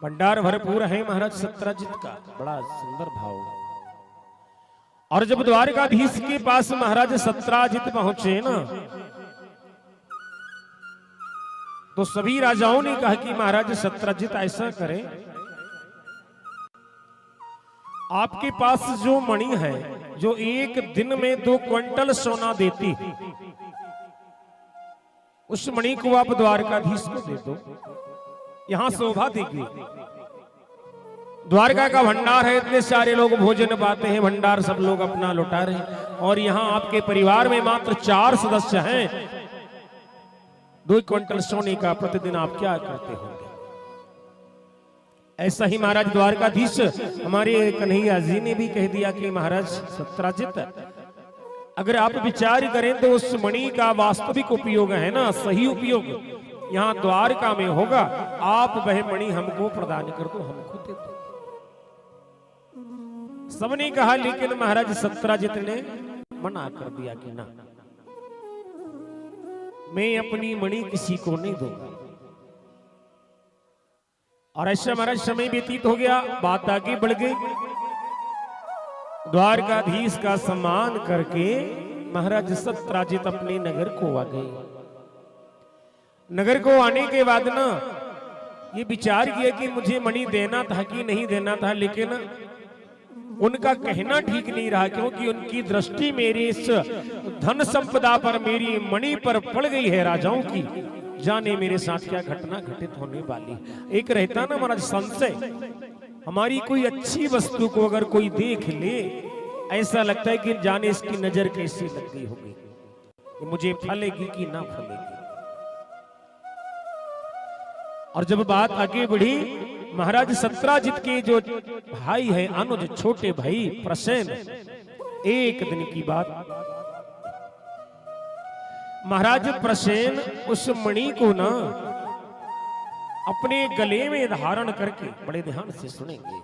भंडार भरपूर है महाराज सत्राजित का, बड़ा सुंदर भाव। और जब द्वारकाधीश के पास महाराज सत्राजित पहुंचे ना, तो सभी राजाओं ने कहा कि महाराज सत्राजित ऐसा करें, आपके पास जो मणि है जो एक दिन में 2 क्विंटल सोना देती, उस मणि को आप द्वारकाधीश को दे दो, यहां शोभा देगी। द्वारका का भंडार है, इतने सारे लोग भोजन पाते हैं, भंडार सब लोग अपना लुटा रहे हैं, और यहां आपके परिवार में मात्र 4 सदस्य हैं, 2 क्विंटल सोने का प्रतिदिन आप क्या करते होंगे। ऐसा ही महाराज द्वारकाधीश हमारे कन्हैया जी ने भी कह दिया कि महाराज सत्राजित, अगर आप विचार करें तो उस मणि का वास्तविक उपयोग है ना, सही उपयोग यहाँ द्वारका में होगा। आप वह मणि हमको प्रदान कर दो, हमको दे दो। सबने कहा, लेकिन महाराज सत्राजित ने मना कर दिया कि ना, मैं अपनी मणि किसी को नहीं दूंगा। और ऐसा महाराज समय व्यतीत हो गया, बात आगे बढ़ गई। द्वारकाधीश का सम्मान करके महाराज सत्राजित अपने नगर को आ गए। नगर को आने के बाद ना ये विचार किया कि मुझे मणि देना था कि नहीं देना था, लेकिन उनका कहना ठीक नहीं रहा, क्योंकि उनकी दृष्टि मेरी इस धन संपदा पर, मेरी मणि पर पड़ गई है राजाओं की। जाने मेरे साथ क्या घटना घटित होने वाली। एक रहता ना महाराज संशय, हमारी कोई अच्छी वस्तु को अगर कोई देख ले, ऐसा लगता है कि जाने इसकी नजर कैसी लग गई होगी, मुझे फलेगी कि ना फलेगी। और जब बात आगे बढ़ी, महाराज सत्राजित के जो भाई है अनुज, छोटे भाई प्रसेन, एक दिन की बात, महाराज प्रसेन उस मणि को ना अपने गले में धारण करके, बड़े ध्यान से सुनेंगे,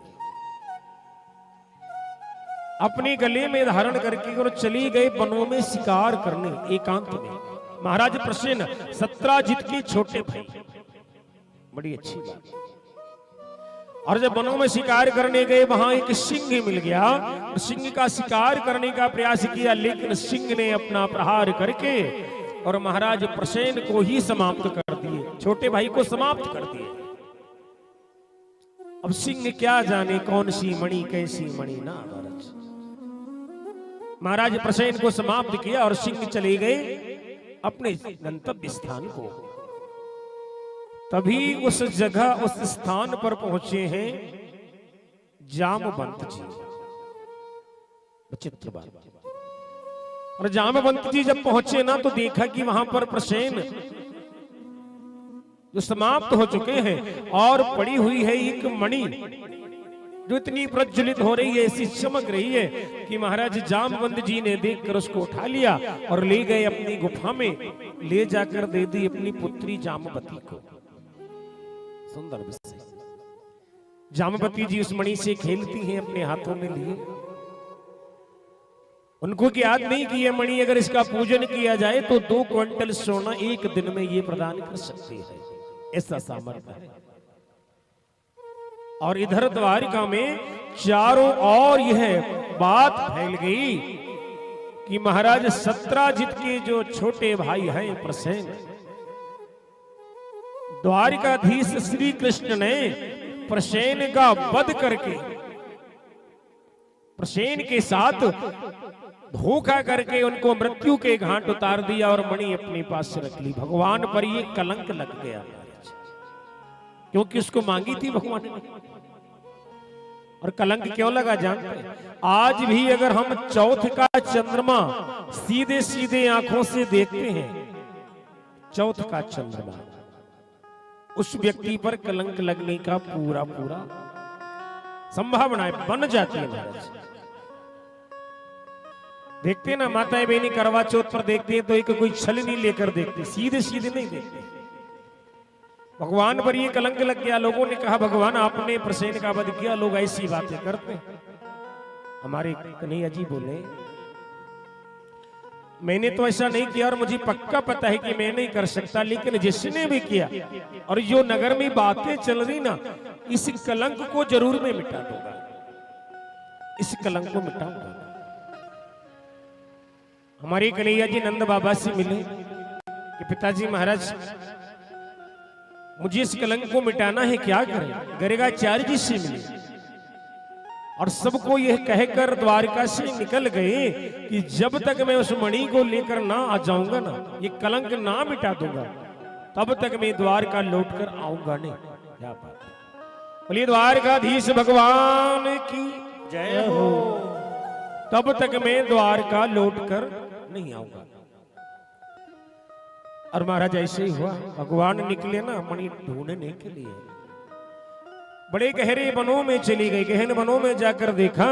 अपने गले में धारण करके और चली गए वनों में शिकार करने एकांत में। महाराज प्रसेन सत्राजित के छोटे भाई, बड़ी अच्छी बात। और जब वनों में शिकार करने गए, वहां एक सिंह मिल गया, सिंह का शिकार करने का प्रयास किया, लेकिन सिंह ने अपना प्रहार करके और महाराज प्रसेन को ही समाप्त कर दिए, छोटे भाई को समाप्त कर दिए। अब सिंह क्या जाने कौन सी मणि कैसी मणि ना, महाराज प्रसेन को समाप्त किया और सिंह चले गए अपने गंतव्य स्थान को। तभी उस जगह, उस स्थान पर पहुंचे हैं जामवंत जी। विचित्र बात। और जामवंत जी जब पहुंचे ना, तो देखा कि वहां पर प्रसेन जो समाप्त हो चुके हैं, और पड़ी हुई है एक मणि जो इतनी प्रज्वलित हो रही है, ऐसी चमक रही है कि महाराज जामवंत जी ने देखकर उसको उठा लिया और ले गए अपनी गुफा में, ले जाकर दे दी अपनी पुत्री जामवती को। सुंदर विषय। जामवती जी उस मणि से खेलती हैं, अपने हाथों में लिए। उनको याद नहीं कि यह मणि अगर इसका पूजन किया जाए तो 2 क्विंटल सोना एक दिन में ये प्रदान कर सकती है, ऐसा सामर्थ्य है। और इधर द्वारिका में चारों ओर यह बात फैल गई कि महाराज सत्राजित के जो छोटे भाई हैं प्रसेन, द्वारिकाधीश श्री कृष्ण ने प्रसेन का वध करके, प्रसेन के साथ धोखा करके उनको मृत्यु के घाट उतार दिया और मणि अपने पास से रख ली। भगवान पर ये कलंक लग गया, क्योंकि उसको मांगी थी भगवान ने। और कलंक क्यों लगा जानते? आज भी अगर हम चौथ का चंद्रमा सीधे सीधे आंखों से देखते हैं, चौथ का चंद्रमा, उस व्यक्ति पर कलंक लगने का पूरा पूरा संभावना बन जाती है महाराज। देखते ना माताएं बहनी करवा चौथ पर देखते हैं तो एक कोई छलनी लेकर देखते, सीधे सीधे नहीं देखते। भगवान पर ये कलंक लग गया। लोगों ने कहा भगवान आपने प्रसेन का वध किया, लोग ऐसी बातें करते हैं। हमारे कन्हैया जी बोले मैंने तो ऐसा नहीं किया और मुझे पक्का पता है कि मैं नहीं कर सकता, लेकिन जिसने भी किया और जो नगर में बातें चल रही ना, इस कलंक को जरूर मैं मिटा दूंगा, इस कलंक को मिटाऊंगा। हमारे कन्हैया जी नंद बाबा से मिले कि पिताजी महाराज मुझे इस कलंक को मिटाना है, क्या करें? गर्गाचार्य जी से मिले और सबको यह कहकर द्वारका से निकल गए कि जब तक मैं उस मणि को लेकर ना आ जाऊंगा ना, ये कलंक ना मिटा दूंगा, तब तक मैं द्वारका लौटकर आऊंगा नहीं। क्या बात है, बोलिए द्वारकाधीश भगवान की जय हो। तब तक मैं द्वारका लौटकर नहीं आऊंगा। और महाराज ऐसे ही हुआ, भगवान निकले ना मणि ढूंढने के लिए, बड़े गहरे वनों में चली गई। गहन वनों में जाकर देखा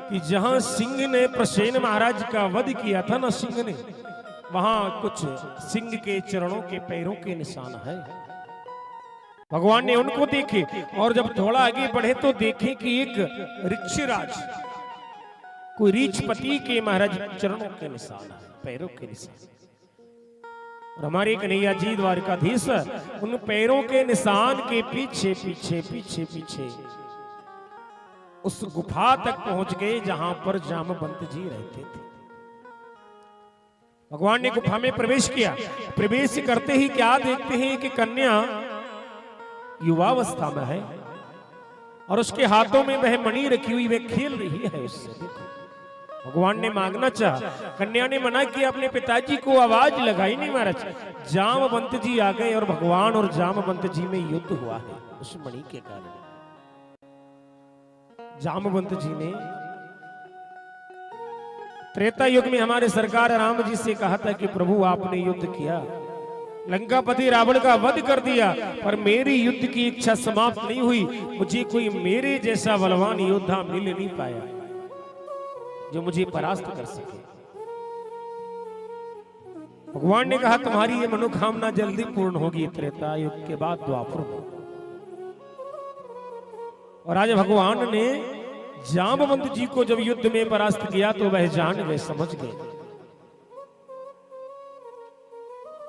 कि जहां सिंह ने प्रसेन महाराज का वध किया था ना, सिंह ने, वहां कुछ सिंह के चरणों के पैरों के निशान है। भगवान ने उनको देखे और जब थोड़ा आगे बढ़े तो देखे कि एक ऋक्षराज, कोई रीछपति के महाराज चरणों के निशान है, पैरों के निशान। और हमारे कन्हैया जी द्वारकाधीश उन पैरों के निशान के पीछे पीछे पीछे पीछे उस गुफा तक पहुंच गए जहां पर जामवंत जी रहते थे। भगवान ने गुफा में प्रवेश किया। प्रवेश करते ही क्या देखते हैं कि कन्या युवावस्था में है और उसके हाथों में वह मणि रखी हुई, वह खेल रही है उससे। देखो, भगवान ने मांगना चाहा, कन्या ने मना किया, अपने पिताजी को आवाज लगाई नहीं। महाराज जामवंत जी आ गए और भगवान और जामवंत जी में युद्ध हुआ है उस मणि के कारण। जामवंत जी ने त्रेता युग में हमारे सरकार राम जी से कहा था कि प्रभु आपने युद्ध किया, लंकापति रावण का वध कर दिया, पर मेरी युद्ध की इच्छा समाप्त नहीं हुई। मुझे कोई मेरे जैसा बलवान योद्धा मिल नहीं पाया जो मुझे परास्त कर सके। भगवान ने कहा तुम्हारी ये मनोकामना जल्दी पूर्ण होगी, त्रेता युग के बाद द्वापर में। और आज भगवान ने जामवंत जी को जब युद्ध में परास्त किया तो वह जान गए, समझ गए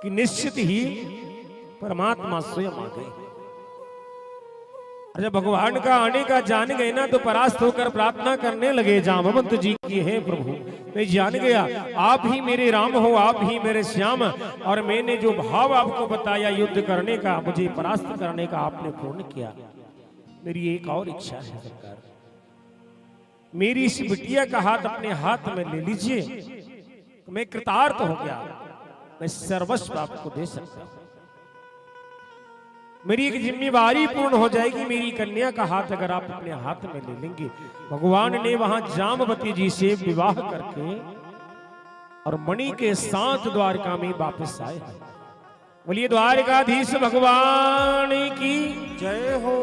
कि निश्चित ही परमात्मा स्वयं आ गए। जब भगवान का आने का जान गए ना तो परास्त होकर प्रार्थना करने लगे जामवंत जी की, हे प्रभु मैं जान गया आप ही मेरे राम हो, आप ही मेरे श्याम, और मैंने जो भाव आपको बताया युद्ध करने का, मुझे परास्त करने का, आपने पूर्ण किया। मेरी एक और इच्छा है सरकार, मेरी इस बिटिया का हाथ अपने हाथ में ले लीजिए, तो मैं कृतार्थ हो गया, मैं सर्वस्व आपको दे सकता हूं। मेरी एक जिम्मेवारी पूर्ण हो जाएगी, मेरी कन्या का हाथ अगर आप अपने हाथ में ले लेंगे। भगवान ने वहां जामवती जी से विवाह करके और मणि के साथ द्वारका में वापस आए हैं। बोलिए द्वारकाधीश भगवान की जय हो।